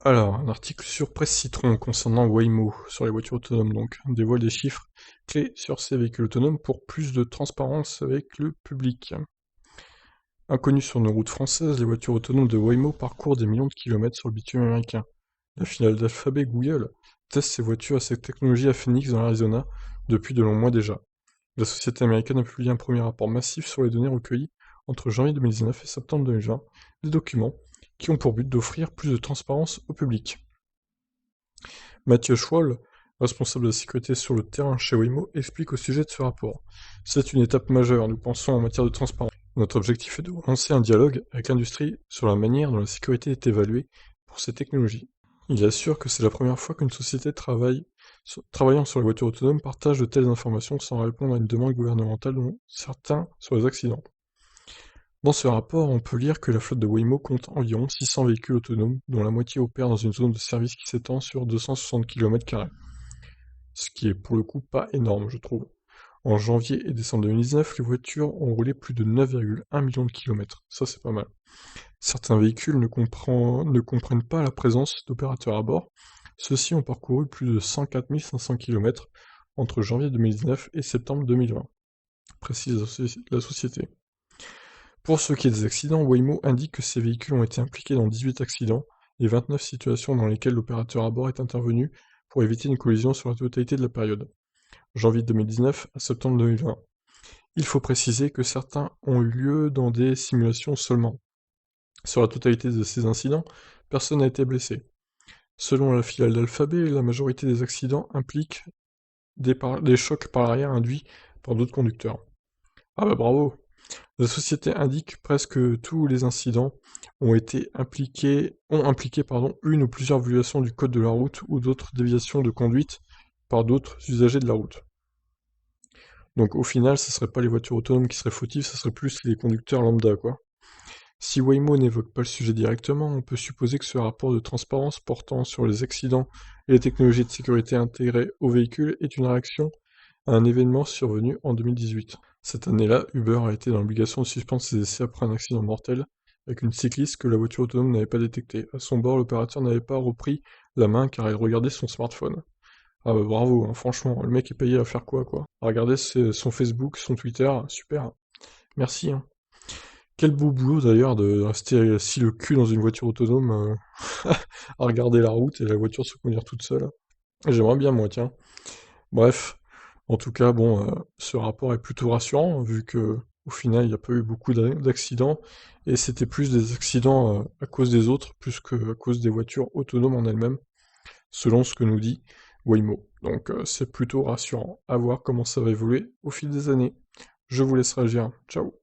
Alors, un article sur Presse Citron concernant Waymo, sur les voitures autonomes donc, dévoile des chiffres clés sur ces véhicules autonomes pour plus de transparence avec le public. Inconnues sur nos routes françaises, les voitures autonomes de Waymo parcourent des millions de kilomètres sur le bitume américain. La filiale d'Alphabet Google teste ses voitures à cette technologie à Phoenix dans l'Arizona depuis de longs mois déjà. La société américaine a publié un premier rapport massif sur les données recueillies entre janvier 2019 et septembre 2020, des documents qui ont pour but d'offrir plus de transparence au public. Mathieu Schwoll, responsable de la sécurité sur le terrain chez Waymo, explique au sujet de ce rapport. C'est une étape majeure, nous pensons, en matière de transparence. Notre objectif est de lancer un dialogue avec l'industrie sur la manière dont la sécurité est évaluée pour ces technologies. Il assure que c'est la première fois qu'une société travaillant sur les voitures autonomes partage de telles informations sans répondre à une demande gouvernementale, dont certains sur les accidents. Dans ce rapport, on peut lire que la flotte de Waymo compte environ 600 véhicules autonomes, dont la moitié opèrent dans une zone de service qui s'étend sur 260 km². Ce qui est pour le coup pas énorme, je trouve. En janvier et décembre 2019, les voitures ont roulé plus de 9,1 millions de kilomètres. Ça, c'est pas mal. Certains véhicules ne comprennent pas la présence d'opérateurs à bord. Ceux-ci ont parcouru plus de 104 500 km entre janvier 2019 et septembre 2020, précise la société. Pour ce qui est des accidents, Waymo indique que ces véhicules ont été impliqués dans 18 accidents et 29 situations dans lesquelles l'opérateur à bord est intervenu pour éviter une collision sur la totalité de la période, janvier 2019 à septembre 2020. Il faut préciser que certains ont eu lieu dans des simulations seulement. Sur la totalité de ces incidents, personne n'a été blessé. Selon la filiale d'Alphabet, la majorité des accidents impliquent des chocs par l'arrière induits par d'autres conducteurs. Ah bah bravo! La société indique presque tous les incidents ont impliqué une ou plusieurs violations du code de la route ou d'autres déviations de conduite par d'autres usagers de la route. Donc au final, ce serait pas les voitures autonomes qui seraient fautives, ce serait plus les conducteurs lambda, quoi. Si Waymo n'évoque pas le sujet directement, on peut supposer que ce rapport de transparence portant sur les accidents et les technologies de sécurité intégrées aux véhicules est une réaction à un événement survenu en 2018. Cette année-là, Uber a été dans l'obligation de suspendre ses essais après un accident mortel avec une cycliste que la voiture autonome n'avait pas détectée. À son bord, l'opérateur n'avait pas repris la main car il regardait son smartphone. Ah bah bravo, hein, franchement, le mec est payé à faire quoi? À regarder son Facebook, son Twitter, super. Merci, hein. Quel beau boulot d'ailleurs de rester assis le cul dans une voiture autonome à regarder la route et la voiture se conduire toute seule. J'aimerais bien moi, tiens. Bref, en tout cas, bon, ce rapport est plutôt rassurant vu que au final, il n'y a pas eu beaucoup d'accidents et c'était plus des accidents à cause des autres plus qu'à cause des voitures autonomes en elles-mêmes, selon ce que nous dit Waymo. Donc c'est plutôt rassurant. À voir comment ça va évoluer au fil des années. Je vous laisse réagir. Ciao.